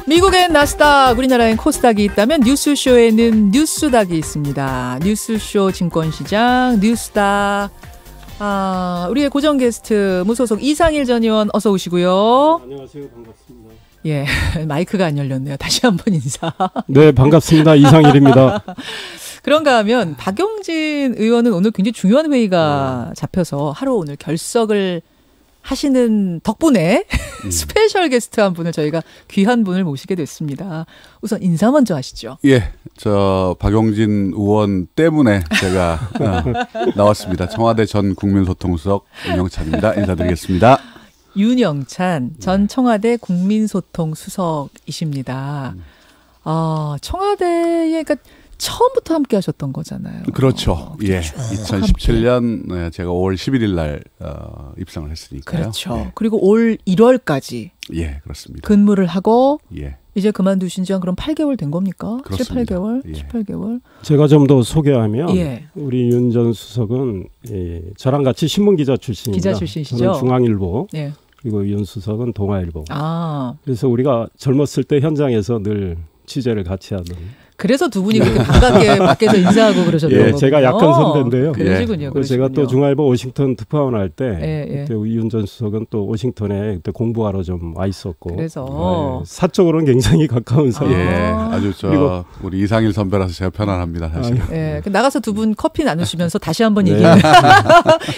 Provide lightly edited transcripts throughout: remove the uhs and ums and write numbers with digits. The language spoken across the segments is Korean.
미국엔 나스닥, 우리나라엔 코스닥이 있다면 뉴스쇼에는 뉴스닥이 있습니다. 뉴스쇼 증권시장 뉴스닥. 우리의 고정 게스트 무소속 이상일 전 의원 어서 오시고요. 안녕하세요. 반갑습니다. 예, 마이크가 안 열렸네요. 다시 한번 인사. 네, 반갑습니다. 이상일입니다. 그런가 하면 박용진 의원은 오늘 굉장히 중요한 회의가 잡혀서 하루 오늘 결석을 하시는 덕분에 스페셜 게스트 한 분을 저희가 귀한 분을 모시게 됐습니다. 우선 인사 먼저 하시죠. 예, 저 박용진 의원 때문에 제가 나왔습니다. 청와대 전 국민소통수석 윤영찬입니다. 인사드리겠습니다. 윤영찬 전 청와대 국민소통수석이십니다. 청와대에 그러니까 처음부터 함께 하셨던 거잖아요. 그렇죠. 예, 2017년 네, 제가 5월 11일 날 입성을 했으니까요. 그렇죠. 예. 그리고 올 1월까지 예, 그렇습니다. 근무를 하고 예. 이제 그만두신 지 한 그럼 8개월 된 겁니까? 그렇습니다. 7, 8개월? 예. 7, 8개월? 제가 좀 더 소개하면 예. 우리 윤 전 수석은 저랑 같이 신문기자 출신입니다. 기자 출신이시죠? 저는 중앙일보, 예. 그리고 윤 수석은 동아일보. 아, 그래서 우리가 젊었을 때 현장에서 늘 취재를 같이 하던. 그래서 두 분이 그렇게 반갑게 밖에서 인사하고 그러셨던 예, 거군요. 제가 약한 선배인데요. 그러시군요. 그래서 제가 또 중앙일보 워싱턴 특파원 할 때 예. 그때 윤 전 수석은 또 워싱턴에 그때 공부하러 좀 와 있었고. 그래서 사적으로는 굉장히 가까운 사이. 예, 아주 그리고 우리 이상일 선배라서 제가 편안합니다, 사실. 예, 나가서 두 분 커피 나누시면서 다시 한번 네. 얘기해.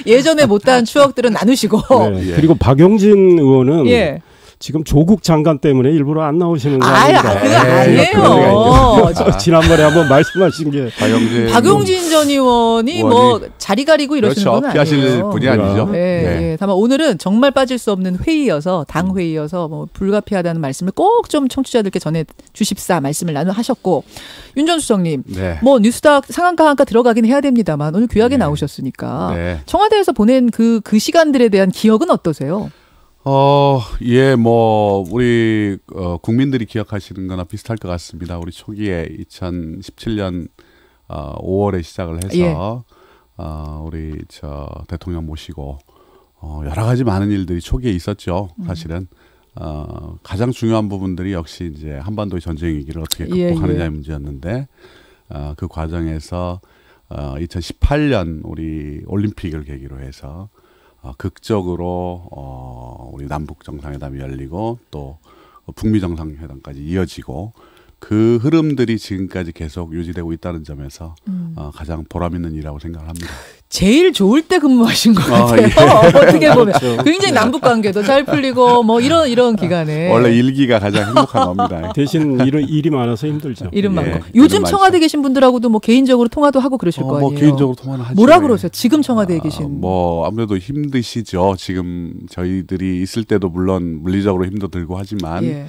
예전에 못다한 추억들은 나누시고. 네. 예. 그리고 박용진 의원은 예. 지금 조국 장관 때문에 일부러 안 나오시는 거 아예 아닙니까? 그거 아니에요. 지난번에 한번 말씀하신 게 박용진 전 의원이 뭐 자리 가리고 이러시는 그렇죠. 건 피하실 아니에요. 분이 아니죠. 예, 네. 예. 다만 오늘은 정말 빠질 수 없는 회의여서 당 회의여서 뭐 불가피하다는 말씀을 꼭 좀 청취자들께 전해 주십사 말씀을 하셨고 윤 전 수석님, 네. 뭐 뉴스닥 상한가 하한가 들어가긴 해야 됩니다만 오늘 귀하게 네. 나오셨으니까 네. 청와대에서 보낸 그 시간들에 대한 기억은 어떠세요? 예, 뭐 우리 국민들이 기억하시는 거나 비슷할 것 같습니다. 우리 초기에 2017년 5월에 시작을 해서 우리 대통령 모시고 여러 가지 많은 일들이 초기에 있었죠. 사실은 가장 중요한 부분들이 역시 이제 한반도의 전쟁 위기를 어떻게 극복하느냐의 문제였는데 그 과정에서 2018년 우리 올림픽을 계기로 해서 극적으로 우리 남북 정상회담이 열리고 또 북미 정상회담까지 이어지고 그 흐름들이 지금까지 계속 유지되고 있다는 점에서 가장 보람 있는 일이라고 생각을 합니다. 제일 좋을 때 근무하신 것 같아요. 예. 어떻게 보면 그렇죠. 굉장히 남북 관계도 잘 풀리고 뭐 이런 기간에 원래 일기가 가장 행복한 겁니다. 대신 일이 많아서 힘들죠. 이름 많고 예, 요즘 이름 청와대 계신 분들하고 뭐 개인적으로 통화도 하고 그러실 거 아니에요. 뭐 개인적으로 통화는 하죠. 뭐라 그러세요? 지금 청와대에 계신. 뭐 아무래도 힘드시죠. 지금 저희들이 있을 때도 물론 물리적으로 힘도 들고 하지만 예.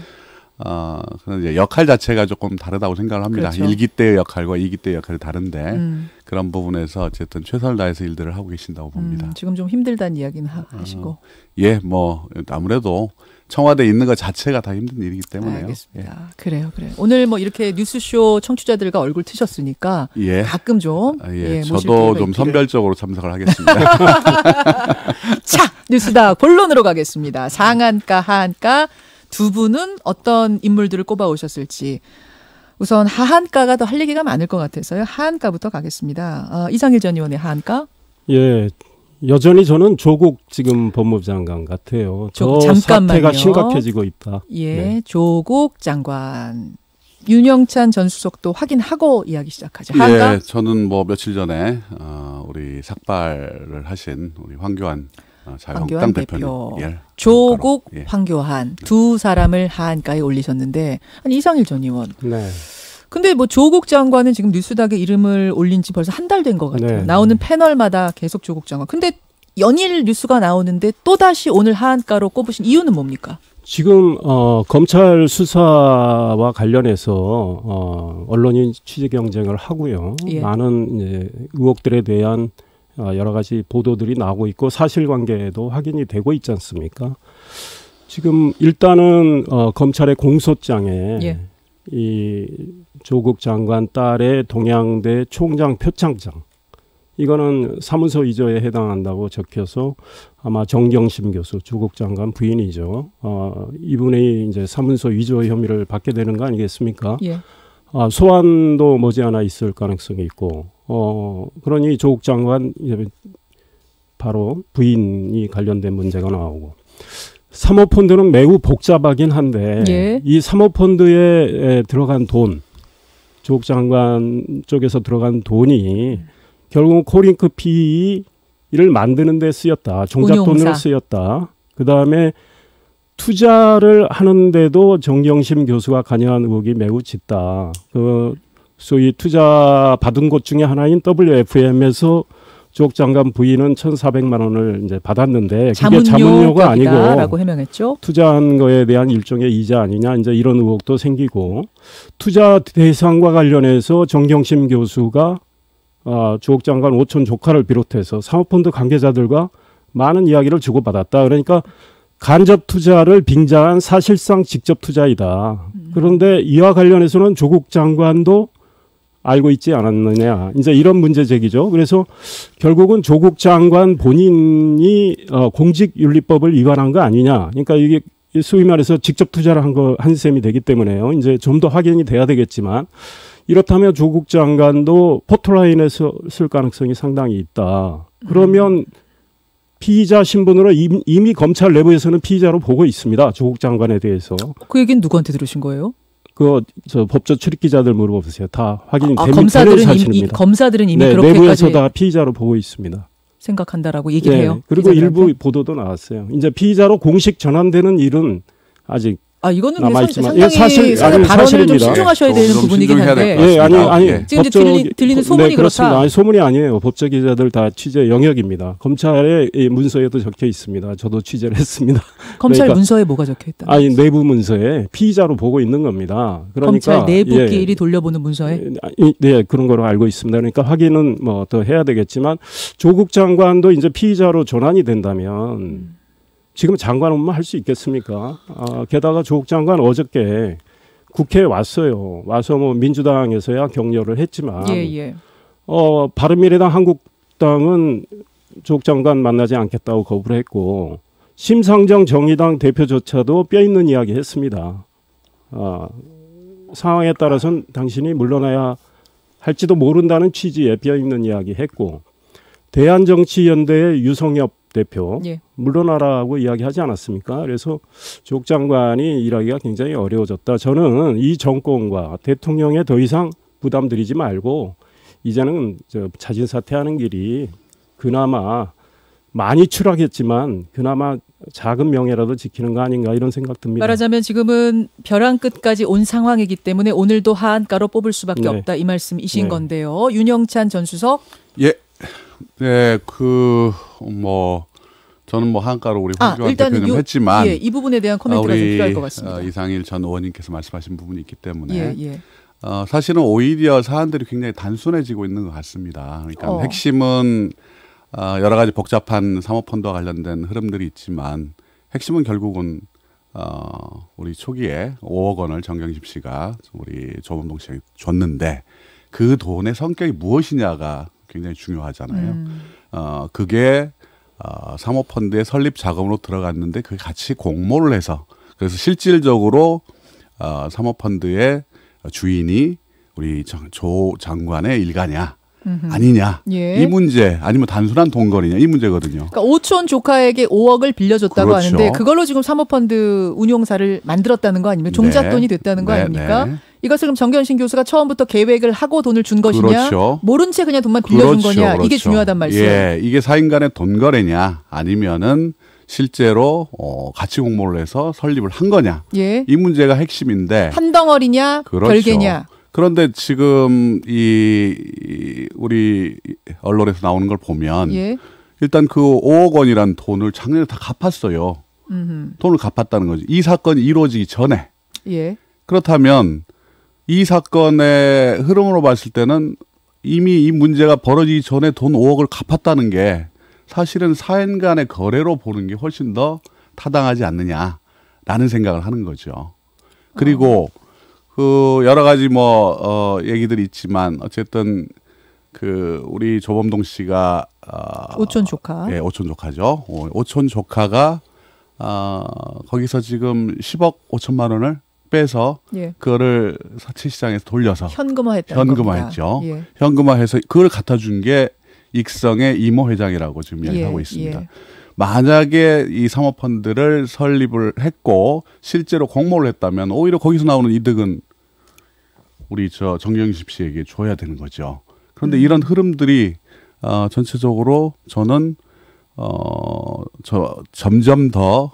그런 이제 역할 자체가 조금 다르다고 생각을 합니다. 그렇죠. 1기 때의 역할과 2기 때의 역할이 다른데 그런 부분에서 어쨌든 최선을 다해서 일들을 하고 계신다고 봅니다. 지금 좀 힘들다는 이야기는 하시고. 예, 뭐 아무래도 청와대에 있는 것 자체가 다 힘든 일이기 때문에요. 알겠습니다. 그래요. 오늘 뭐 이렇게 뉴스쇼 청취자들과 얼굴 트셨으니까 예. 가끔 좀 예, 모실 저도 기회가 좀 있기를. 선별적으로 참석을 하겠습니다. 자, 뉴스닥 본론으로 가겠습니다. 상한가, 하한가 두 분은 어떤 인물들을 꼽아 오셨을지. 우선 하한가가 더 할 얘기가 많을 것 같아서요. 하한가부터 가겠습니다. 이상일 전 의원의 하한가. 예, 여전히 저는 조국 지금 법무부 장관 같아요. 조국, 저 잠깐만요. 사태가 심각해지고 있다. 예, 네. 조국 장관. 윤영찬 전 수석도 확인하고 이야기 시작하죠. 하한가. 예, 저는 뭐 며칠 전에 우리 삭발을 하신 우리 황교안 자유한국당 대표 조국, 예. 황교안 두 사람을 하한가에 올리셨는데 아니 이상일 전 의원. 네. 근데 뭐 조국 장관은 지금 뉴스닥에 이름을 올린 지 벌써 한 달 된 것 같아요. 네. 나오는 패널마다 계속 조국 장관. 근데 연일 뉴스가 나오는데 또다시 오늘 하한가로 꼽으신 이유는 뭡니까? 지금 검찰 수사와 관련해서 언론인 취재 경쟁을 하고요. 예. 많은 이제 의혹들에 대한 여러 가지 보도들이 나오고 있고 사실관계도 확인이 되고 있지 않습니까? 지금 일단은 검찰의 공소장에 예. 이 조국 장관 딸의 동양대 총장 표창장 이거는 사문서 위조에 해당한다고 적혀서 아마 정경심 교수, 조국 장관 부인이죠. 이분이 이제 사문서 위조 혐의를 받게 되는 거 아니겠습니까? 예. 소환도 머지않아 있을 가능성이 있고, 그러니 조국 장관 이제 바로 부인이 관련된 문제가 나오고, 사모펀드는 매우 복잡하긴 한데 예. 이 사모펀드에 들어간 돈, 조국 장관 쪽에서 들어간 돈이 결국 코링크 PE를 만드는 데 쓰였다. 종잣돈으로 쓰였다. 그다음에 투자를 하는데도 정경심 교수가 관여한 의혹이 매우 짙다. 그 소위 투자 받은 곳 중에 하나인 WFM에서 조국 장관 부인은 1,400만 원을 이제 받았는데 그게 자문료가 아니고 해명했죠. 투자한 거에 대한 일종의 이자 아니냐 이제 이런 의혹도 생기고 투자 대상과 관련해서 정경심 교수가 조국 장관 오촌 조카를 비롯해서 사모펀드 관계자들과 많은 이야기를 주고받았다. 그러니까 간접 투자를 빙자한 사실상 직접 투자이다. 그런데 이와 관련해서는 조국 장관도 알고 있지 않았느냐. 이제 이런 문제 제기죠. 그래서 결국은 조국 장관 본인이 공직윤리법을 위반한 거 아니냐. 그러니까 이게 소위 말해서 직접 투자를 한 셈이 되기 때문에요. 이제 좀 더 확인이 돼야 되겠지만 이렇다면 조국 장관도 포토라인에서 쓸 가능성이 상당히 있다. 그러면 피의자 신분으로 이미 검찰 내부에서는 피의자로 보고 있습니다. 조국 장관에 대해서. 그 얘기는 누구한테 들으신 거예요? 저 법조 출입 기자들 물어보세요. 다 확인이 되는 사실입니다. 검사들은 이미 네, 그렇게까지 내부에서 다 피의자로 보고 있습니다. 생각한다라고 얘기를 해요. 그리고 일부 보도도 나왔어요. 이제 피의자로 공식 전환되는 일은 아직 이거는 남아있지만 상당히 발언을 좀 신중하셔야 되는 부분이긴 한데. 아니. 지금 이제 들리는 소문이 그렇다. 아니, 소문이 아니에요. 법조 기자들 다 취재 영역입니다. 검찰의 문서에도 적혀 있습니다. 저도 취재를 했습니다. 검찰 문서에 뭐가 적혀 있다? 아니, 내부 문서에 피의자로 보고 있는 겁니다. 그러니까 검찰 내부끼리 돌려보는 문서에? 네, 그런 거로 알고 있습니다. 그러니까 확인은 뭐 더 해야 되겠지만 조국 장관도 이제 피의자로 전환이 된다면 지금 장관 업무 할 수 있겠습니까? 게다가 조국 장관 어저께 국회에 왔어요. 와서 뭐 민주당에서야 격려를 했지만, 바른미래당 한국당은 조국 장관 만나지 않겠다고 거부를 했고, 심상정 정의당 대표조차도 뼈 있는 이야기 했습니다. 상황에 따라서는 당신이 물러나야 할지도 모른다는 취지의 뼈 있는 이야기 했고, 대한정치연대의 유성엽 대표 물러나라고 이야기하지 않았습니까? 그래서 조국 장관이 일하기가 굉장히 어려워졌다. 저는 이 정권과 대통령에 더 이상 부담 드리지 말고 이제는 자진 사퇴하는 길이 그나마 많이 추락했지만 그나마 작은 명예라도 지키는 거 아닌가 이런 생각 듭니다. 말하자면 지금은 벼랑 끝까지 온 상황이기 때문에 오늘도 하한가로 뽑을 수밖에 없다 이 말씀이신 건데요. 윤영찬 전 수석. 네, 저는 하한가로 우리 황교안 대표님 했지만 이 부분에 대한 코멘트가 좀 필요할 것 같습니다. 이상일 전 의원님께서 말씀하신 부분이 있기 때문에 사실은 오히려 사안들이 굉장히 단순해지고 있는 것 같습니다. 그러니까 핵심은 여러 가지 복잡한 사모펀드와 관련된 흐름들이 있지만 핵심은 결국은 우리 초기에 5억 원을 정경심 씨가 우리 조범동 씨에게 줬는데 그 돈의 성격이 무엇이냐가 굉장히 중요하잖아요. 그게 사모펀드의 설립 자금으로 들어갔는데 그게 같이 공모를 해서 그래서 실질적으로 사모펀드의 주인이 우리 조 장관의 일가냐 아니냐 이 문제 아니면 단순한 돈거리냐 이 문제거든요. 그러니까 오촌 조카에게 5억을 빌려줬다고 하는데 그걸로 지금 사모펀드 운용사를 만들었다는 거 아니면 종잣돈이 됐다는 거 아닙니까? 이것을 그럼 정경심 교수가 처음부터 계획을 하고 돈을 준 것이냐 모른 채 그냥 돈만 빌려준 거냐 이게 중요하단 말이에요. 이게 사인 간의 돈거래냐 아니면은 실제로 같이 공모를 해서 설립을 한 거냐 이 문제가 핵심인데 한 덩어리냐 별개냐. 그런데 지금 우리 언론에서 나오는 걸 보면 일단 그 5억 원이란 돈을 작년에 다 갚았어요. 돈을 갚았다는 거죠. 이 사건이 이루어지기 전에. 그렇다면 이 사건의 흐름으로 봤을 때는 이미 이 문제가 벌어지기 전에 돈 5억을 갚았다는 게 사실은 사인 간의 거래로 보는 게 훨씬 더 타당하지 않느냐라는 생각을 하는 거죠. 그리고 여러 가지 얘기들이 있지만 어쨌든 그 우리 조범동 씨가 오촌 조카. 예, 오촌 조카죠. 오촌 조카가 거기서 지금 10억 5천만 원을 빼서 예. 그거를 사치시장에서 돌려서 현금화했죠. 예. 현금화해서 그걸 갖다 준 게 익성의 이모 회장이라고 지금 이야기하고 있습니다. 예. 만약에 이 사모펀드를 설립을 했고 실제로 공모를 했다면 오히려 거기서 나오는 이득은 우리 정경심 씨에게 줘야 되는 거죠. 그런데 이런 흐름들이 전체적으로 저는 점점 더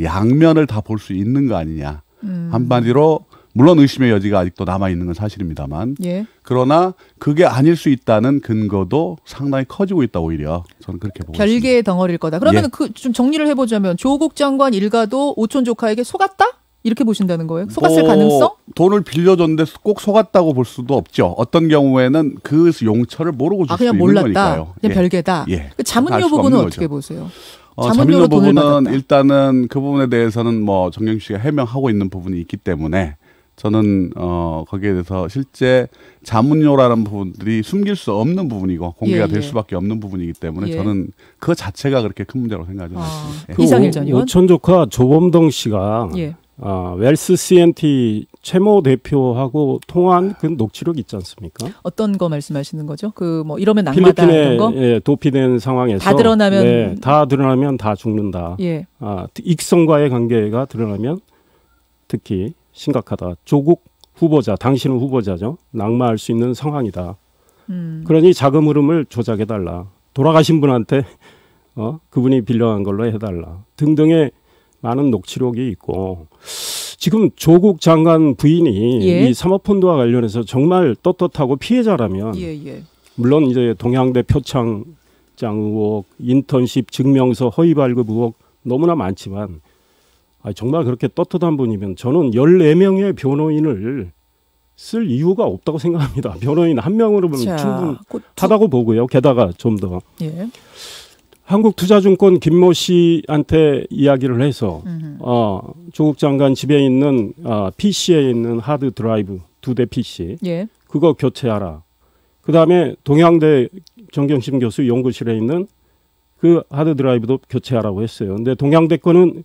양면을 다 볼 수 있는 거 아니냐. 한마디로 물론 의심의 여지가 아직도 남아 있는 건 사실입니다만, 예. 그러나 그게 아닐 수 있다는 근거도 상당히 커지고 있다 오히려 저는 그렇게 보고 있습니다. 별개의 덩어리일 거다. 그러면 예. 그 좀 정리를 해보자면 조국 장관 일가도 오촌 조카에게 속았다? 이렇게 보신다는 거예요? 속았을 가능성? 돈을 빌려줬는데 꼭 속았다고 볼 수도 없죠. 어떤 경우에는 그 용처를 모르고 줄 수 그냥 있는 몰랐다. 거니까요. 그냥 별개다. 예. 그 자문료 알 수가 부분은 없는 어떻게 거죠. 보세요? 자문료 돈을 부분은 받았다. 일단은 그 부분에 대해서는 뭐 정경 씨가 해명하고 있는 부분이 있기 때문에 저는 거기에 대해서 실제 자문료라는 부분들이 숨길 수 없는 부분이고 공개가 예, 될 예. 수밖에 없는 부분이기 때문에 예. 저는 그 자체가 그렇게 큰 문제라고 생각하지 않습니다. 예. 그 이상일 전 의원. 오촌 조카 조범동 씨가 예. 웰스 CNT 최모 대표하고 통한 그 녹취록 있지 않습니까? 어떤 거 말씀하시는 거죠? 그 뭐 이러면 낙마다 이런 필리핀에 거? 예, 도피된 상황에서 다 드러나면 네, 다 드러나면 다 죽는다. 예. 익성과의 관계가 드러나면 특히 심각하다. 조국 후보자, 당신은 후보자죠. 낙마할 수 있는 상황이다. 그러니 자금 흐름을 조작해달라. 돌아가신 분한테 그분이 빌려간 걸로 해달라. 등등의 많은 녹취록이 있고 지금 조국 장관 부인이 예. 이 사모펀드와 관련해서 정말 떳떳하고 피해자라면 예. 물론 이제 동양대 표창장 의혹, 인턴십 증명서 허위 발급 의혹 너무나 많지만 정말 그렇게 떳떳한 분이면 저는 14명의 변호인을 쓸 이유가 없다고 생각합니다. 변호인 한 명으로는 충분하다고 보고요. 게다가 좀 더 예. 한국투자증권 김모 씨한테 이야기를 해서 조국 장관 집에 있는 PC에 있는 하드 드라이브 2대 PC 예. 그거 교체하라. 그다음에 동양대 정경심 교수 연구실에 있는 그 하드 드라이브도 교체하라고 했어요. 근데 동양대 거는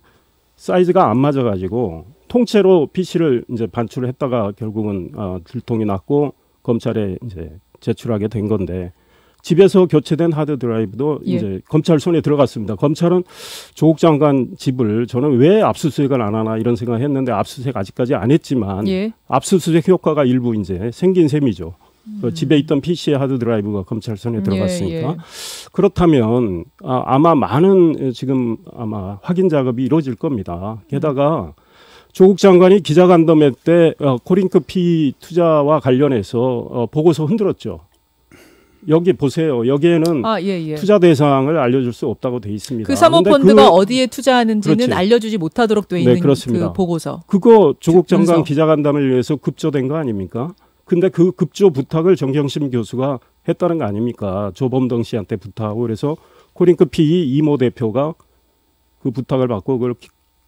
사이즈가 안 맞아가지고 통째로 PC를 이제 반출했다가 결국은 들통이 났고 검찰에 이제 제출하게 된 건데 집에서 교체된 하드 드라이브도 예. 이제 검찰 손에 들어갔습니다. 검찰은 조국 장관 집을 저는 왜 압수수색을 안 하나 이런 생각을 했는데 압수수색 아직까지 안 했지만 예. 압수수색 효과가 일부 이제 생긴 셈이죠. 집에 있던 PC의 하드 드라이브가 검찰 손에 들어갔으니까 예. 그렇다면 아마 많은 지금 아마 확인 작업이 이루어질 겁니다. 게다가 조국 장관이 기자간담회 때 코링크 PE 투자와 관련해서 보고서 흔들었죠. 여기 보세요. 여기에는 예. 투자 대상을 알려줄 수 없다고 돼 있습니다. 그 사모펀드가 어디에 투자하는지는 그렇지. 알려주지 못하도록 돼 있는 그렇습니다. 그 보고서. 그거 조국 장관 문서. 기자간담회를 위해서 급조된 거 아닙니까? 근데 그 급조 부탁을 정경심 교수가 했다는 거 아닙니까? 조범동 씨한테 부탁하고 그래서 코링크 PE 이모 대표가 그 부탁을 받고 그걸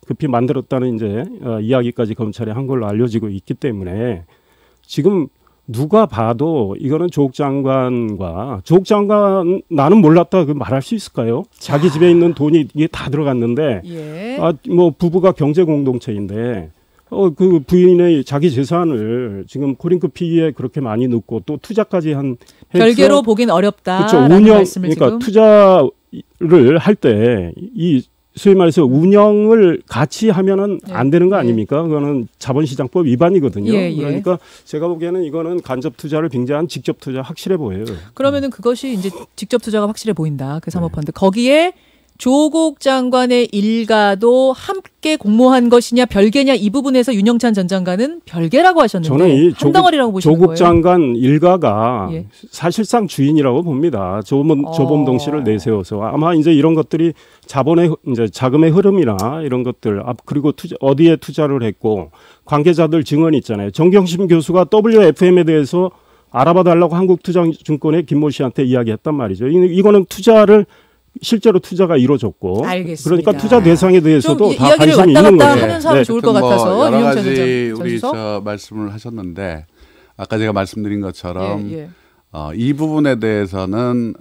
급히 만들었다는 이제 이야기까지 검찰에 한 걸로 알려지고 있기 때문에 지금 누가 봐도 이거는 조국 장관과 조국 장관 나는 몰랐다 그 말할 수 있을까요? 자기 집에 있는 돈이 이게 다 들어갔는데 예. 뭐 부부가 경제 공동체인데 그 부인의 자기 재산을 지금 코링크 PE에 그렇게 많이 넣고 또 투자까지 한 별개로 보긴 어렵다. 그렇죠. 그러니까 투자를 할 때 이 소위 말해서 운영을 같이 하면은 안 되는 거 아닙니까? 그거는 자본시장법 위반이거든요. 예. 그러니까 제가 보기에는 이거는 간접 투자를 빙자한 직접 투자 확실해 보여요. 그러면은 그것이 이제 직접 투자가 확실해 보인다. 그 사모펀드. 거기에 조국 장관의 일가도 함께 공모한 것이냐 별개냐 이 부분에서 윤영찬 전 장관은 별개라고 하셨는데 저는 이 한 덩어리라고 보시는 조국 거예요. 장관 일가가 예. 사실상 주인이라고 봅니다. 조범동 씨를 내세워서 아마 이제 이런 것들이 자본의 이제 자금의 흐름이나 이런 것들 그리고 어디에 투자를 했고 관계자들 증언이 있잖아요. 정경심 교수가 WFM에 대해서 알아봐 달라고 한국투자증권의 김모 씨한테 이야기했단 말이죠. 이거는 실제로 투자가 이루어졌고, 알겠습니다. 그러니까 투자 대상에 대해서도 좀 다 관심이 왔다 있는 갔다 거죠. 하면서 하면 좋을 것 같아서 여러 윤영찬 가지 전 우리 수석. 말씀을 하셨는데 아까 제가 말씀드린 것처럼 예. 이 부분에 대해서는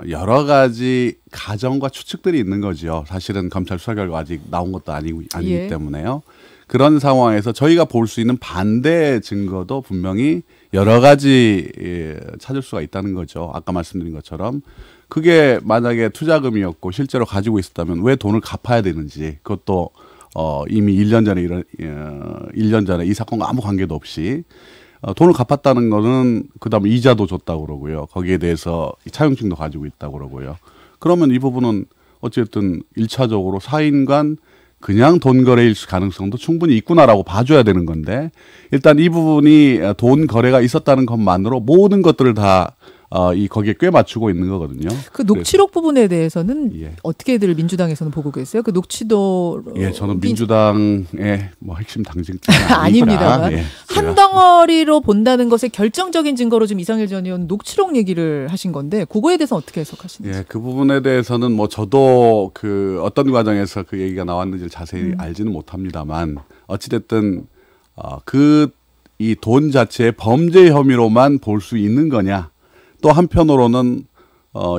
여러 가지 가정과 추측들이 있는 거죠. 사실은 검찰 수사 결과 아직 나온 것도 아니기 예. 때문에요. 그런 상황에서 저희가 볼 수 있는 반대 증거도 분명히 여러 가지 찾을 수가 있다는 거죠. 아까 말씀드린 것처럼 그게 만약에 투자금이었고 실제로 가지고 있었다면 왜 돈을 갚아야 되는지 그것도 이미 1년 전에 이 사건과 아무 관계도 없이 돈을 갚았다는 거는 그다음에 이자도 줬다고 그러고요. 거기에 대해서 차용증도 가지고 있다고 그러고요. 그러면 이 부분은 어쨌든 1차적으로 사인 간 그냥 돈 거래일 가능성도 충분히 있구나라고 봐줘야 되는 건데 일단 이 부분이 돈 거래가 있었다는 것만으로 모든 것들을 다 거기에 꽤 맞추고 있는 거거든요. 그 녹취록 부분에 대해서는 예. 어떻게들 민주당에서는 보고 계세요? 그 녹취도 예, 저는 민주당의 뭐 핵심 당직자는 아닙니다만 예, 한 덩어리로 본다는 것의 결정적인 증거로 좀 이상일 전 의원 녹취록 얘기를 하신 건데 그거에 대해서 어떻게 해석하시는지? 예, 그 부분에 대해서는 뭐 저도 그 어떤 과정에서 그 얘기가 나왔는지를 자세히 알지는 못합니다만 어찌됐든 이 돈 자체의 범죄 혐의로만 볼 수 있는 거냐? 또 한편으로는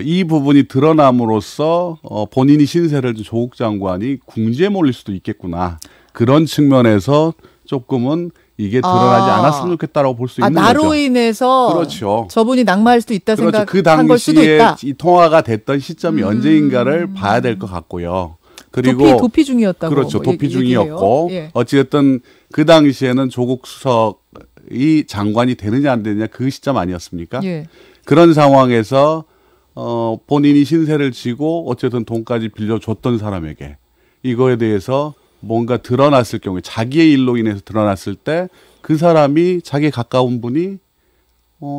이 부분이 드러남으로써 본인이 신세를 진 조국 장관이 궁지에 몰릴 수도 있겠구나. 그런 측면에서 조금은 이게 드러나지 않았으면 좋겠다라고 볼 수 있는 거죠. 나로 인해서 그렇죠. 저분이 낙마할 수도 있다 그렇죠. 그 생각한 걸 수도 당시에 있다. 이 통화가 됐던 시점이 언제인가를 봐야 될 것 같고요. 그리고 도피 중이었다고. 그렇죠. 뭐 도피 얘기해요. 중이었고 예. 어찌됐든 그 당시에는 조국 수석이 장관이 되느냐 안 되느냐 그 시점 아니었습니까? 예. 그런 상황에서 본인이 신세를 지고 어쨌든 돈까지 빌려줬던 사람에게 이거에 대해서 뭔가 드러났을 경우에 자기의 일로 인해서 드러났을 때 그 사람이 자기에 가까운 분이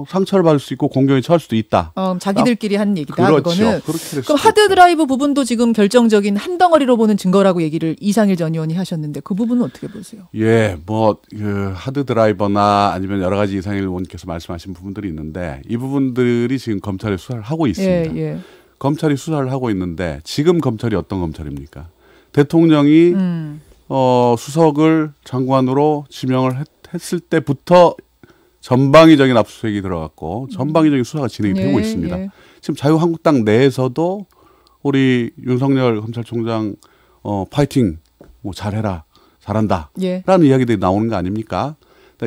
상처를 받을 수 있고 공경에 처할 수도 있다. 자기들끼리 한 얘기다. 그렇죠. 그거는. 그렇게 될 그럼 수도 하드 있죠. 드라이브 부분도 지금 결정적인 한 덩어리로 보는 증거라고 얘기를 이상일 전 의원이 하셨는데 그 부분은 어떻게 보세요? 예, 뭐 그 하드 드라이버나 아니면 여러 가지 이상일 의원께서 말씀하신 부분들이 있는데 이 부분들이 지금 검찰이 수사를 하고 있습니다. 예. 검찰이 수사를 하고 있는데 지금 검찰이 어떤 검찰입니까? 대통령이 수석을 장관으로 지명을 했을 때부터 전방위적인 압수수색이 들어갔고 전방위적인 수사가 진행이 되고 있습니다. 예. 지금 자유한국당 내에서도 우리 윤석열 검찰총장 파이팅, 뭐 잘해라, 잘한다 예. 라는 이야기들이 나오는 거 아닙니까?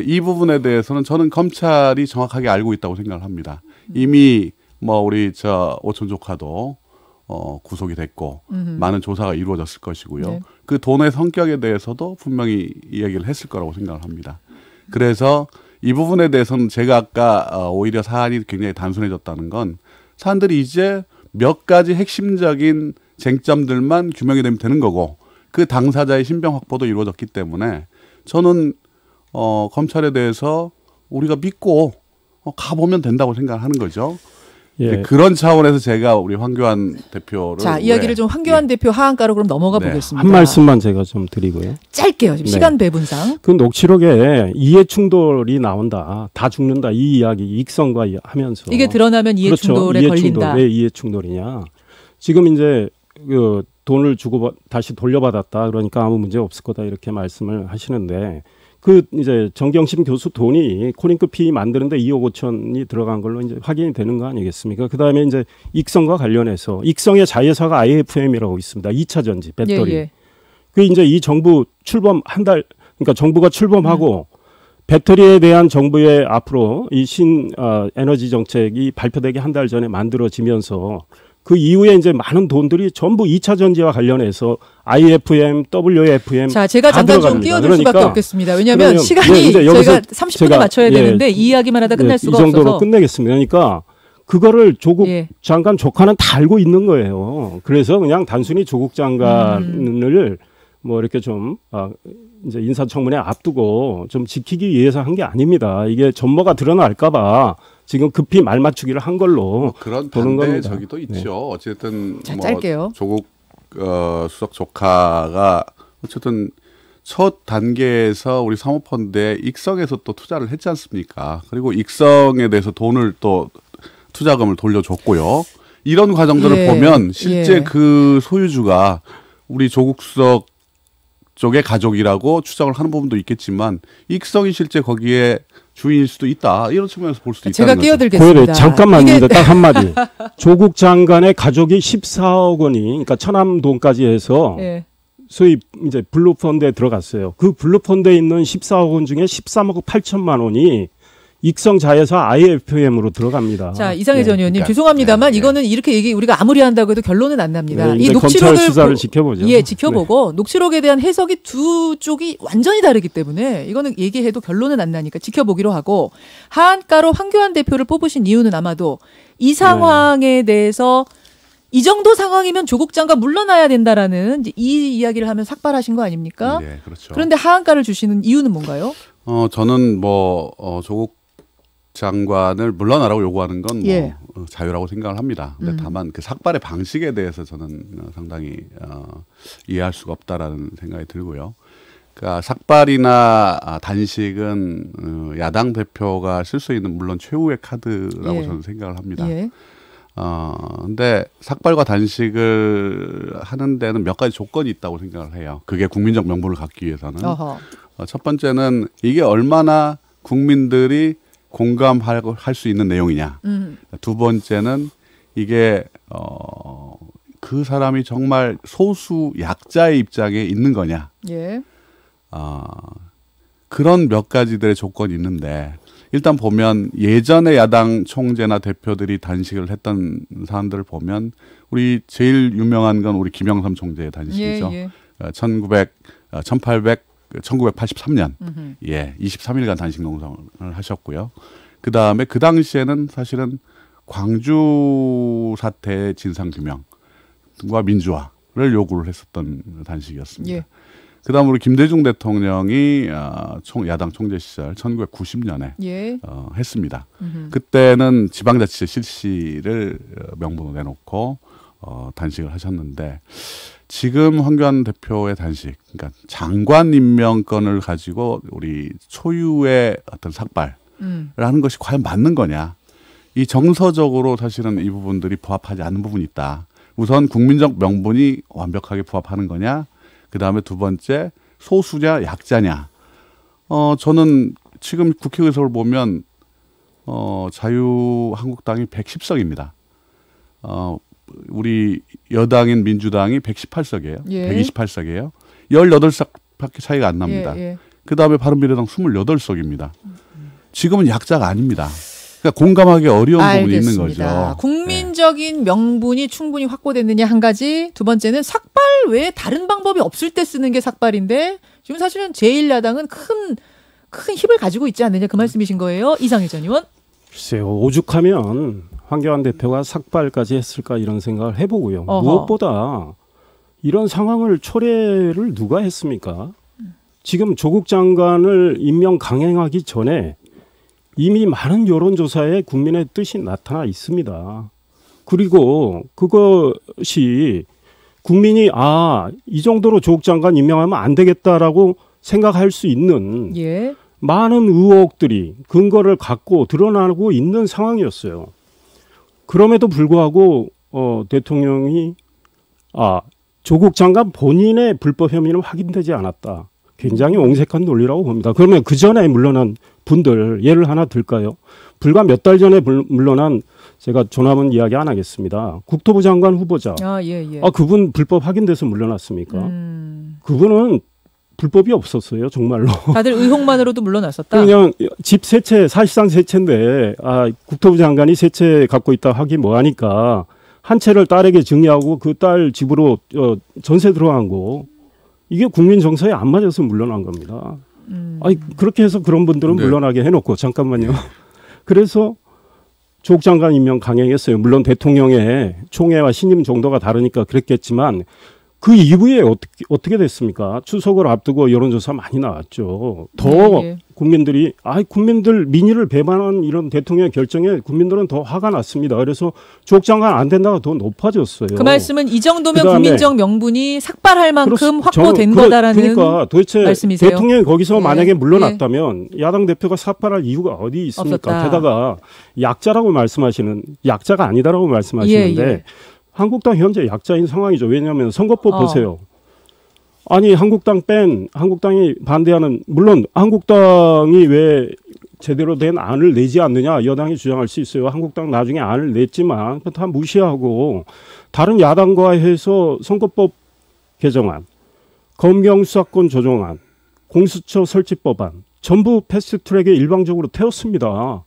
이 부분에 대해서는 저는 검찰이 정확하게 알고 있다고 생각을 합니다. 이미 뭐 우리 오촌 조카도 구속이 됐고 많은 조사가 이루어졌을 것이고요. 네. 그 돈의 성격에 대해서도 분명히 이야기를 했을 거라고 생각을 합니다. 그래서 이 부분에 대해서는 제가 아까 오히려 사안이 굉장히 단순해졌다는 건 사람들이 이제 몇 가지 핵심적인 쟁점들만 규명이 되면 되는 거고 그 당사자의 신병 확보도 이루어졌기 때문에 저는 검찰에 대해서 우리가 믿고 가보면 된다고 생각하는 거죠. 예. 그런 차원에서 제가 우리 황교안 대표를 자, 이야기를 좀 황교안 대표 하한가로 그럼 넘어가 네. 보겠습니다. 한 말씀만 제가 좀 드리고요. 짧게요. 지금 네. 시간 배분상. 그 녹취록에 이해 충돌이 나온다, 다 죽는다 이 이야기 익성과 하면서 이게 드러나면 이해 그렇죠. 충돌에 이해 걸린다. 충돌, 왜 이해 충돌이냐? 지금 이제 그 돈을 주고 다시 돌려받았다, 그러니까 아무 문제 없을 거다 이렇게 말씀을 하시는데 그 이제 정경심 교수 돈이 코링크 피 만드는데 2억 5천이 들어간 걸로 이제 확인이 되는 거 아니겠습니까? 그 다음에 이제 익성과 관련해서 익성의 자회사가 IFM이라고 있습니다. 2차 전지 배터리. 예. 그 이제 이 정부 출범 한 달, 그러니까 정부가 출범하고 배터리에 대한 정부의 앞으로 이 에너지 정책이 발표되기 한 달 전에 만들어지면서 그 이후에 이제 많은 돈들이 전부 2차 전지와 관련해서 IFM, WFM 자, 제가 다 잠깐 좀 들어갑니다. 끼어들 그러니까 수밖에 없겠습니다. 왜냐하면 그러면 시간이 이제 여기서 저희가 30분에 제가, 맞춰야 되는데 이 이야기만 하다 끝날 수가 이 정도로 없어서. 끝내겠습니다. 그러니까 그거를 조국 예. 장관 조카는 다 알고 있는 거예요. 그래서 그냥 단순히 조국 장관을 뭐 이렇게 좀 이제 인사청문회 앞두고 좀 지키기 위해서 한 게 아닙니다. 이게 전모가 드러날까봐 지금 급히 말 맞추기를 한 걸로 그런 보는 반대 겁니다. 저기도 있죠. 네. 어쨌든 자, 뭐 짧게요. 조국 수석 조카가 어쨌든 첫 단계에서 우리 사모펀드에 익성에서 또 투자를 했지 않습니까? 그리고 익성에 대해서 돈을 또 투자금을 돌려줬고요. 이런 과정들을 예. 보면 실제 예. 그 소유주가 우리 조국 수석 쪽의 가족이라고 추정을 하는 부분도 있겠지만 익성이 실제 거기에 주인일 수도 있다. 이런 측면에서 볼 수도 제가 있다는 거죠. 끼어들겠습니다. 잠깐만요. 딱 한마디. 조국 장관의 가족이 14억 원이 그러니까 천암동까지 해서 예. 소위 이제 블루펀드에 들어갔어요. 그 블루펀드에 있는 14억 원 중에 13억 8천만 원이 익성자회사 IFM으로 들어갑니다. 자, 이상해 전 의원님 그러니까, 죄송합니다만 이거는 이렇게 우리가 아무리 한다고 해도 결론은 안 납니다. 네, 이 녹취록을 수사를 지켜보죠. 예, 지켜보고 녹취록에 대한 해석이 두 쪽이 완전히 다르기 때문에 이거는 얘기해도 결론은 안 나니까 지켜보기로 하고 하한가로 황교안 대표를 뽑으신 이유는 아마도 이 상황에 대해서 이 정도 상황이면 조국 장관 물러나야 된다라는 이제 이 이야기를 하면 삭발하신 거 아닙니까? 네, 그렇죠. 그런데 하한가를 주시는 이유는 뭔가요? 저는 조국 장관을 물러나라고 요구하는 건 예. 자유라고 생각을 합니다. 근데 다만 그 삭발의 방식에 대해서 저는 상당히 이해할 수가 없다라는 생각이 들고요. 그러니까 삭발이나 단식은 야당 대표가 쓸 수 있는 물론 최후의 카드라고 예. 저는 생각을 합니다. 예. 근데 삭발과 단식을 하는 데는 몇 가지 조건이 있다고 생각을 해요. 그게 국민적 명분을 갖기 위해서는. 첫 번째는 이게 얼마나 국민들이 공감할 수 있는 내용이냐. 두 번째는 이게 그 사람이 정말 소수 약자의 입장에 있는 거냐. 예. 그런 몇 가지들의 조건이 있는데 일단 보면 예전에 야당 총재나 대표들이 단식을 했던 사람들을 보면 우리 제일 유명한 건 우리 김영삼 총재의 단식이죠. 예, 예. 1983년 예, 23일간 단식 농성을 하셨고요. 그 다음에 그 당시에는 사실은 광주 사태의 진상 규명과 민주화를 요구를 했었던 단식이었습니다. 예. 그 다음 우리 김대중 대통령이 야당 총재 시절 1990년에 예. 했습니다. 그때는 지방자치제 실시를 명분으로 내놓고 단식을 하셨는데 지금 황교안 대표의 단식, 그러니까 장관 임명권을 가지고 우리 초유의 어떤 삭발을 하는 것이 과연 맞는 거냐? 이 정서적으로 사실은 이 부분들이 부합하지 않는 부분이 있다. 우선 국민적 명분이 완벽하게 부합하는 거냐? 그 다음에 두 번째 소수냐 약자냐? 저는 지금 국회의석을 보면 자유한국당이 110석입니다. 우리 여당인 민주당이 118석이에요. 예. 128석이에요. 18석밖에 차이가 안 납니다. 예, 예. 그다음에 바른미래당 28석입니다. 지금은 약자가 아닙니다. 그러니까 공감하기 어려운 부분이 있는 거죠. 국민적인 명분이 충분히 확보됐느냐 한 가지. 두 번째는 삭발 외에 다른 방법이 없을 때 쓰는 게 삭발인데 지금 사실은 제1야당은 큰 힘을 가지고 있지 않느냐 그 말씀이신 거예요. 이상해 전 의원. 글쎄요. 오죽하면 황교안 대표가 삭발까지 했을까 이런 생각을 해보고요. 어허. 무엇보다 이런 상황을 초래를 누가 했습니까? 지금 조국 장관을 임명 강행하기 전에 이미 많은 여론조사에 국민의 뜻이 나타나 있습니다. 그리고 그것이 국민이 이 정도로 조국 장관 임명하면 안 되겠다라고 생각할 수 있는 예. 많은 의혹들이 근거를 갖고 드러나고 있는 상황이었어요. 그럼에도 불구하고 대통령이 조국 장관 본인의 불법 혐의는 확인되지 않았다. 굉장히 옹색한 논리라고 봅니다. 그러면 그 전에 물러난 분들 예를 하나 들까요? 불과 몇 달 전에 물러난 제가 조남은 이야기 안 하겠습니다. 국토부 장관 후보자. 예. 그분 불법 확인돼서 물러났습니까? 그분은 불법이 없었어요, 정말로. 다들 의혹만으로도 물러났었다. 그냥 집 세 채, 사실상 세 채인데 국토부 장관이 세 채 갖고 있다 하기 뭐하니까 한 채를 딸에게 증여하고 그 딸 집으로 전세 들어간 거. 이게 국민 정서에 안 맞아서 물러난 겁니다. 그렇게 해서 그런 분들은 물러나게 해놓고 잠깐만요. 그래서 조국 장관 임명 강행했어요. 물론 대통령의 총애와 신임 정도가 다르니까 그랬겠지만 그 이후에 어떻게 됐습니까? 추석을 앞두고 여론조사 많이 나왔죠. 더 국민들이 국민들 민의를 배반한 이런 대통령의 결정에 국민들은 더 화가 났습니다. 그래서 조국 장관 안 된다가 더 높아졌어요. 그 말씀은 이 정도면 국민적 명분이 삭발할 만큼 확보된 거다라는 그러니까 도대체 말씀이세요? 대통령이 거기서 만약에 물러났다면 야당 대표가 삭발할 이유가 어디 있습니까? 없었다. 게다가 약자라고 말씀하시는 약자가 아니다라고 말씀하시는데 한국당 현재 약자인 상황이죠. 왜냐하면 선거법 보세요. 아니 한국당이 반대하는 물론 한국당이 왜 제대로 된 안을 내지 않느냐 여당이 주장할 수 있어요. 한국당 나중에 안을 냈지만 다 무시하고 다른 야당과 해서 선거법 개정안, 검경수사권 조정안, 공수처 설치법안 전부 패스트트랙에 일방적으로 태웠습니다.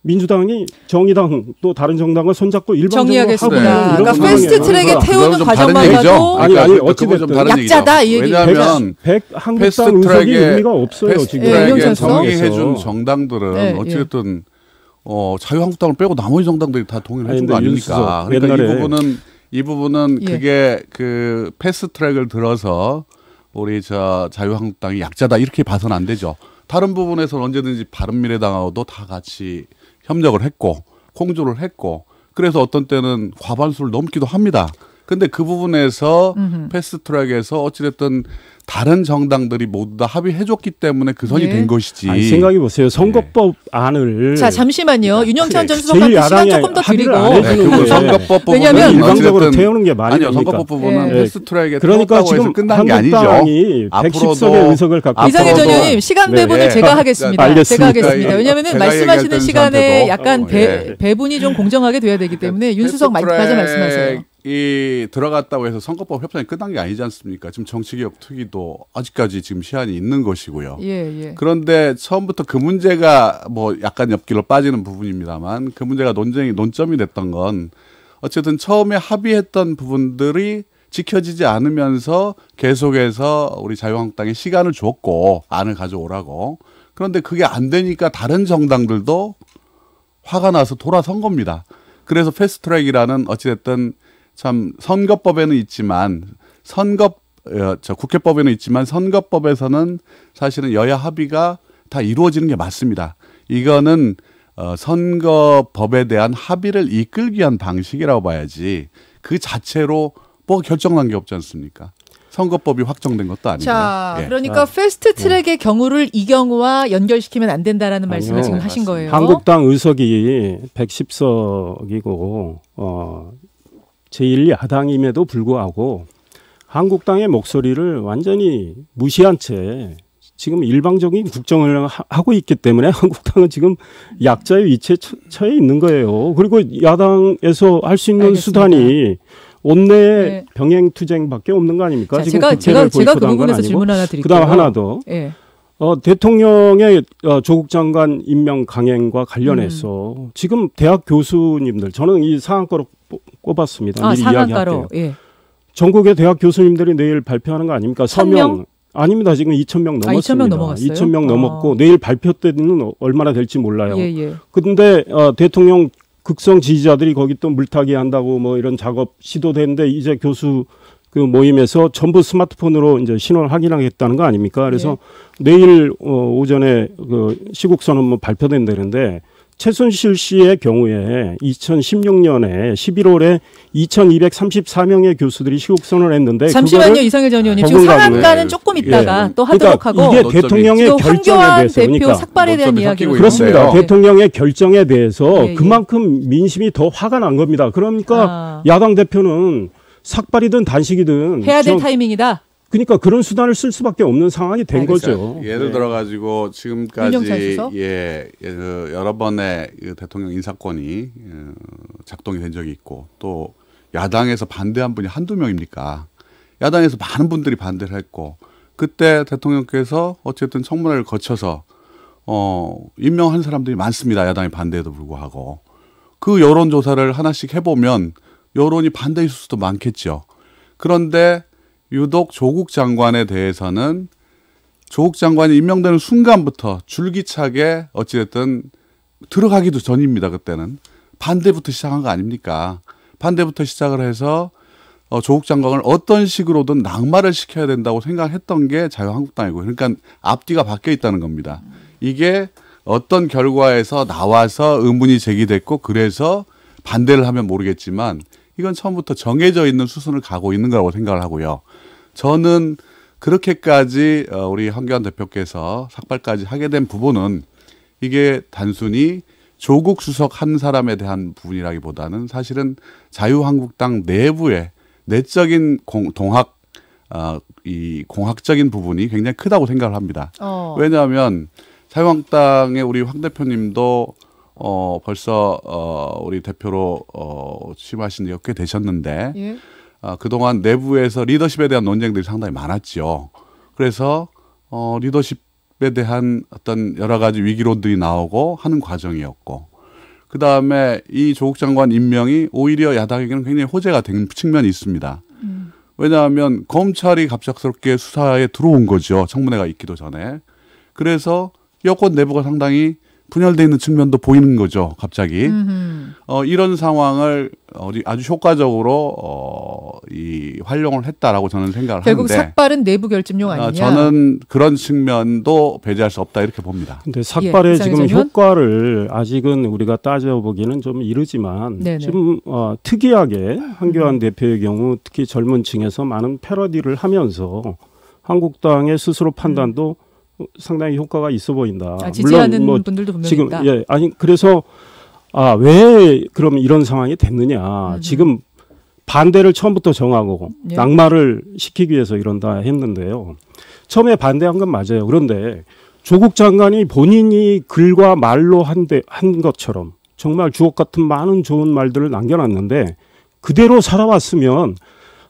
민주당이 정의당 또 다른 정당과 손잡고 일방적으로 정리하겠습니다. 하고 그러니까 패스트트랙에 태우는 과정만 봐도 아니 어찌됐든 약자다 이 얘기죠. 왜냐하면 한국당 의석이 의미가 없어요. 지금 패스트트랙에 동의해준 정당들은 네, 어찌됐든 자유한국당을 빼고 나머지 정당들이 다 동의를 해준 거 아닙니까? 그러니까 이 부분은 예. 그게 그 패스트트랙을 들어서 우리 자유한국당이 약자다 이렇게 봐서는 안 되죠. 다른 부분에서는 언제든지 바른미래당하고도 다 같이 협력을 했고 공조를 했고 그래서 어떤 때는 과반수를 넘기도 합니다. 근데 그 부분에서 패스트트랙에서 어찌됐든 다른 정당들이 모두 다 합의해줬기 때문에 그 선이 예. 된 것이지. 아니, 생각해 보세요. 선거법 안을 자 잠시만요. 윤영찬 전 제일 수석한테 시간 야당이 조금 더 합의를 드리고 안 해주는 그 거예요. 선거법 부분은 왜냐면 일방적으로 어찌됐든 태우는 게 말이 아니요, 됩니까? 선거법 부분은 예. 패스트트랙에 그러니까 태웠다고 지금 해서 끝난 게 아니죠. 한국당이 110석의 의석을 갖고 이상일 전 앞으로도- 의원님 시간 네. 배분을 네. 제가 하겠습니다. 알겠습니다. 제가 하겠습니다. 왜냐하면 제가 말씀하시는 얘기할 시간에 때는 약간 저한테도, 배분이 좀 공정하게 돼야 되기 때문에 윤수석 마저 말씀하세요. 이 들어갔다고 해서 선거법 협상이 끝난 게 아니지 않습니까? 지금 정치개혁 특위도 아직까지 지금 시한이 있는 것이고요. 예. 그런데 처음부터 그 문제가 뭐 약간 옆길로 빠지는 부분입니다만 그 문제가 논점이 됐던 건 어쨌든 처음에 합의했던 부분들이 지켜지지 않으면서 계속해서 우리 자유한국당에 시간을 줬고 안을 가져오라고. 그런데 그게 안 되니까 다른 정당들도 화가 나서 돌아선 겁니다. 그래서 패스트트랙이라는 어찌됐든 참 선거법에는 있지만 국회법에는 있지만 선거법에서는 사실은 여야 합의가 다 이루어지는 게 맞습니다. 이거는 선거법에 대한 합의를 이끌기 위한 방식이라고 봐야지 그 자체로 뭐 결정난 게 없지 않습니까? 선거법이 확정된 것도 아니고요. 자, 예. 그러니까 패스트트랙의 경우를 이 경우와 연결시키면 안 된다라는 말씀을 아니요. 지금 하신 맞습니다. 거예요. 한국당 의석이 110석이고 제1야당임에도 불구하고 한국당의 목소리를 완전히 무시한 채 지금 일방적인 국정을 하고 있기 때문에 한국당은 지금 약자의 위치에 처해 있는 거예요. 그리고 야당에서 할 수 있는 알겠습니다. 수단이 원내 네. 병행투쟁밖에 없는 거 아닙니까? 자, 지금 제가 국회를 그 보이콧한 건 부분에서 아니고. 질문 하나 드릴게요. 그다음 하나 더. 예. 대통령의 조국 장관 임명 강행과 관련해서 지금 대학 교수님들 저는 이 상한가로 꼽았습니다. 미리 상한가로. 이야기할게요. 예. 전국의 대학 교수님들이 내일 발표하는 거 아닙니까? 1000명? 아닙니다. 지금 2,000명 넘었습니다. 2,000명 넘어갔어요? 2,000명 넘었고 내일 발표 때는 얼마나 될지 몰라요. 예. 그런데 대통령 극성 지지자들이 거기 또 물타기 한다고 뭐 이런 작업 시도되는데 이제 교수 그 모임에서 전부 스마트폰으로 이제 신원 확인하겠다는 거 아닙니까? 그래서 내일 오전에 그 시국 선언문 발표된다는데 최순실 씨의 경우에 2016년에 11월에 2,234명의 교수들이 시국 선언을 했는데 잠시만요, 이상일 전 의원님. 지금 법원가는- 상한가는 조금 있다가 예. 또 하도록 그러니까 하고 이게 대통령의 지금 결정에 황교안 대해서 대표 그러니까 삭발에 대한 논점이 이야기를 섞이고 그렇습니다. 있어요. 대통령의 결정에 대해서 예. 그만큼 민심이 더 화가 난 겁니다. 그러니까 야당 대표는 삭발이든 단식이든 해야 될 타이밍이다. 그러니까 그런 수단을 쓸 수밖에 없는 상황이 된 거죠. 예를 들어 가지고 지금까지 윤영찬 수석? 여러 번의 그 대통령 인사권이 작동이 된 적이 있고 또 야당에서 반대한 분이 한두 명입니까? 야당에서 많은 분들이 반대를 했고 그때 대통령께서 어쨌든 청문회를 거쳐서 임명한 사람들이 많습니다. 야당이 반대에도 불구하고 그 여론조사를 하나씩 해보면 여론이 반대일 수도 많겠죠. 그런데 유독 조국 장관에 대해서는 조국 장관이 임명되는 순간부터 줄기차게 어찌됐든 들어가기도 전입니다. 그때는 반대부터 시작한 거 아닙니까? 반대부터 시작을 해서 조국 장관을 어떤 식으로든 낙마를 시켜야 된다고 생각했던 게 자유한국당이고 그러니까 앞뒤가 바뀌어 있다는 겁니다. 이게 어떤 결과에서 나와서 의문이 제기됐고 그래서 반대를 하면 모르겠지만 이건 처음부터 정해져 있는 수순을 가고 있는 거라고 생각을 하고요. 저는 그렇게까지 우리 황교안 대표께서 삭발까지 하게 된 부분은 이게 단순히 조국 수석 한 사람에 대한 부분이라기보다는 사실은 자유한국당 내부의 내적인 이 공학적인 부분이 굉장히 크다고 생각을 합니다. 왜냐하면 자유한국당의 우리 황 대표님도 벌써 우리 대표로 취임하신 지가 꽤 되셨는데 예. 그동안 내부에서 리더십에 대한 논쟁들이 상당히 많았죠. 그래서 리더십에 대한 어떤 여러 가지 위기론들이 나오고 하는 과정이었고 그 다음에 이 조국 장관 임명이 오히려 야당에게는 굉장히 호재가 된 측면이 있습니다. 왜냐하면 검찰이 갑작스럽게 수사에 들어온 거죠. 청문회가 있기도 전에. 그래서 여권 내부가 상당히 분열되어 있는 측면도 보이는 거죠. 갑자기. 이런 상황을 아주 효과적으로 활용을 했다라고 저는 생각을 결국 하는데. 삭발은 내부 결집용 아니냐. 저는 그런 측면도 배제할 수 없다 이렇게 봅니다. 근데 삭발의 지금 이상희 효과를 아직은 우리가 따져보기는 좀 이르지만 네네. 지금 특이하게 황교안 대표의 경우 특히 젊은 층에서 많은 패러디를 하면서 한국당의 스스로 판단도 상당히 효과가 있어 보인다. 지지하는 물론 분들도 분명히 지금 있다. 예, 아니 그래서 왜 그럼 이런 상황이 됐느냐. 지금 반대를 처음부터 정하고 예. 낙마를 시키기 위해서 이런다 했는데요. 처음에 반대한 건 맞아요. 그런데 조국 장관이 본인이 글과 말로 한 것처럼 정말 주옥 같은 많은 좋은 말들을 남겨놨는데 그대로 살아왔으면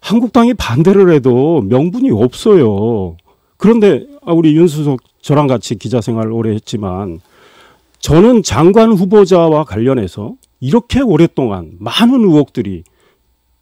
한국당이 반대를 해도 명분이 없어요. 그런데 우리 윤수석 저랑 같이 기자 생활을 오래 했지만 저는 장관 후보자와 관련해서 이렇게 오랫동안 많은 의혹들이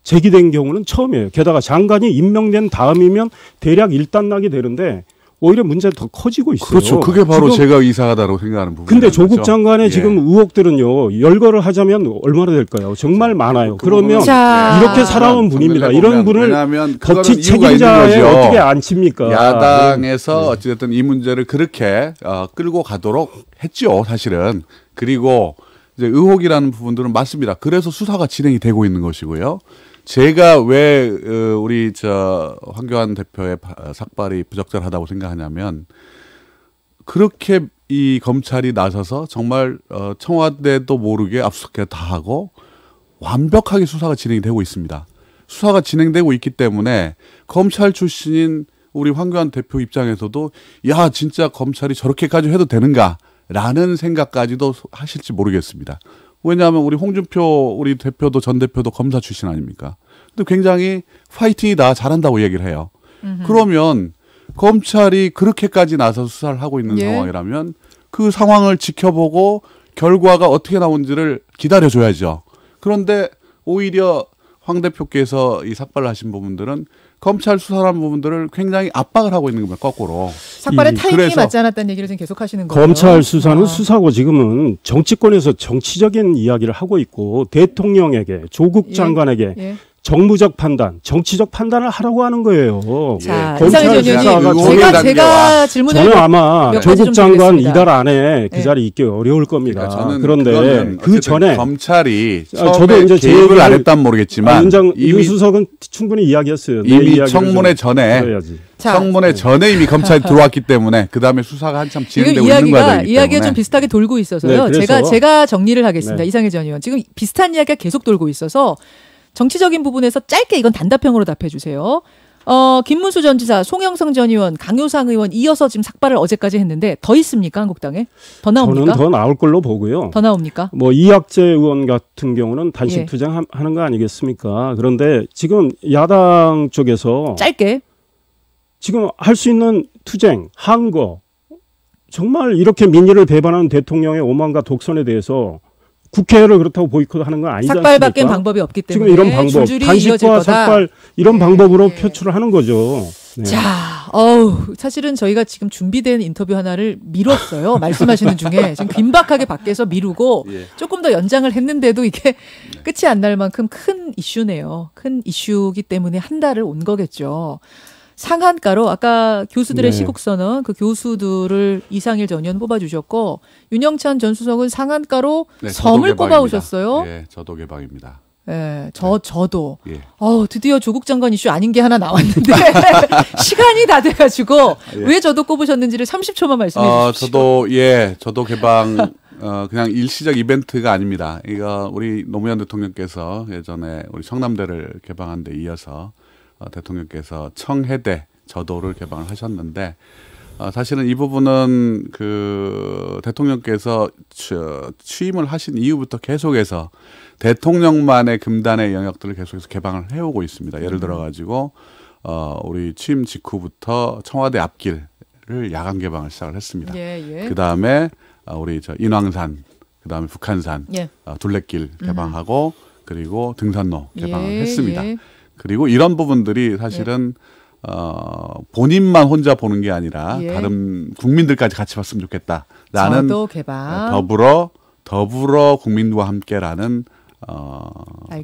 제기된 경우는 처음이에요. 게다가 장관이 임명된 다음이면 대략 일단락이 되는데 오히려 문제가 더 커지고 있어요. 그렇죠. 그게 바로 제가 이상하다고 생각하는 부분이죠. 근데 조국 장관의 지금 의혹들은요. 열거를 하자면 얼마나 될까요? 정말 많아요. 그러면 이렇게 살아온 분입니다. 이런 분을 법치 책임자에 어떻게 앉힙니까? 야당에서 어찌됐든 이 문제를 그렇게 끌고 가도록 했죠. 사실은. 그리고 이제 의혹이라는 부분들은 맞습니다. 그래서 수사가 진행이 되고 있는 것이고요. 제가 왜 우리 황교안 대표의 삭발이 부적절하다고 생각하냐면 그렇게 이 검찰이 나서서 정말 청와대도 모르게 압수수색 다 하고 완벽하게 수사가 진행이 되고 있습니다. 수사가 진행되고 있기 때문에 검찰 출신인 우리 황교안 대표 입장에서도 야 진짜 검찰이 저렇게까지 해도 되는가라는 생각까지도 하실지 모르겠습니다. 왜냐하면 우리 홍준표 우리 대표도 전 대표도 검사 출신 아닙니까? 근데 굉장히 파이팅이다 잘한다고 얘기를 해요. 그러면 검찰이 그렇게까지 나서 수사를 하고 있는 상황이라면 그 상황을 지켜보고 결과가 어떻게 나온지를 기다려줘야죠. 그런데 오히려 황 대표께서 이 삭발을 하신 부분들은 검찰 수사라는 부분들을 굉장히 압박을 하고 있는 겁니다. 거꾸로. 삭발의 타이밍이 맞지 않았다는 얘기를 지금 계속 하시는 거예요. 검찰 수사는 수사고 지금은 정치권에서 정치적인 이야기를 하고 있고 대통령에게 조국 장관에게 정무적 판단, 정치적 판단을 하라고 하는 거예요. 자, 이상희 전 의원님, 제가 질문을 저는 아마 조국 장관 이달 안에 그 자리에 있기 어려울 겁니다. 그러니까 그런데 그 전에 검찰이 저도 이제 개입을 안 했다면 모르겠지만 이미 수석은 충분히 이야기했어요. 이미 청문회 전에 청문회 전에 이미 검찰이 들어왔기 때문에 그 다음에 수사가 한참 진행되고 있는 과정이기 이야기가 좀 비슷하게 돌고 있어서요. 네, 제가 정리를 하겠습니다. 네. 이상희 전 의원, 지금 비슷한 이야기가 계속 돌고 있어서. 정치적인 부분에서 짧게 이건 단답형으로 답해 주세요. 김문수 전 지사, 송영성 전 의원, 강효상 의원 이어서 지금 삭발을 어제까지 했는데 더 있습니까? 한국당에? 더 나옵니까? 저는 더 나올 걸로 보고요. 더 나옵니까? 뭐 이학재 의원 같은 경우는 단식 투쟁하는 거 아니겠습니까? 그런데 지금 야당 쪽에서 짧게 지금 할 수 있는 투쟁, 항거 정말 이렇게 민의를 배반하는 대통령의 오만과 독선에 대해서 국회를 그렇다고 보이콧하는 건 아니지 않습니까? 삭발밖에 방법이 없기 때문에 지금 이런 방법, 단식과 삭발 이런 방법으로 표출을 하는 거죠. 네. 자, 사실은 저희가 지금 준비된 인터뷰 하나를 미뤘어요. 말씀하시는 중에 지금 긴박하게 밖에서 미루고 조금 더 연장을 했는데도 이게 끝이 안 날 만큼 큰 이슈네요. 큰 이슈이기 때문에 한 달을 온 거겠죠. 상한가로 아까 교수들의 시국선언 그 교수들을 이상일 전 의원 뽑아주셨고 윤영찬 전 수석은 상한가로 섬을 뽑아오셨어요. 예, 저도 개방입니다. 예, 저도. 드디어 조국 장관 이슈 아닌 게 하나 나왔는데 시간이 다 돼가지고 왜 저도 꼽으셨는지를 30초만 말씀해 주시죠. 저도 개방 그냥 일시적 이벤트가 아닙니다. 이거 우리 노무현 대통령께서 예전에 우리 청남대를 개방한 데 이어서 대통령께서 청해대 저도를 개방을 하셨는데 사실은 이 부분은 그 대통령께서 취임을 하신 이후부터 계속해서 대통령만의 금단의 영역들을 계속해서 개방을 해오고 있습니다. 예를 들어 가지고 우리 취임 직후부터 청와대 앞길을 야간 개방을 시작을 했습니다. 그 다음에 우리 인왕산, 그 다음에 북한산, 둘레길 개방하고 그리고 등산로 개방을 했습니다. 그리고 이런 부분들이 사실은 본인만 혼자 보는 게 아니라 다른 국민들까지 같이 봤으면 좋겠다라는 더불어 국민과 함께라는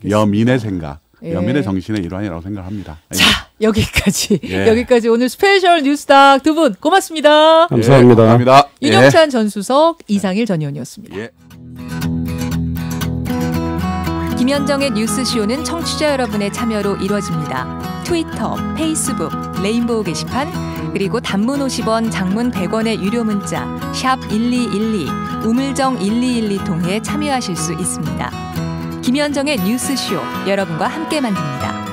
여민의 생각, 여민의 정신의 일환이라고 생각합니다. 자, 여기까지 오늘 스페셜 뉴스닥 두 분 고맙습니다. 감사합니다. 감사합니다. 윤영찬 전 수석, 이상일 전 의원이었습니다. 김현정의 뉴스쇼는 청취자 여러분의 참여로 이루어집니다. 트위터, 페이스북, 레인보우 게시판, 그리고 단문 50원, 장문 100원의 유료 문자 샵 1212, 우물정 1212 통해 참여하실 수 있습니다. 김현정의 뉴스쇼, 여러분과 함께 만듭니다.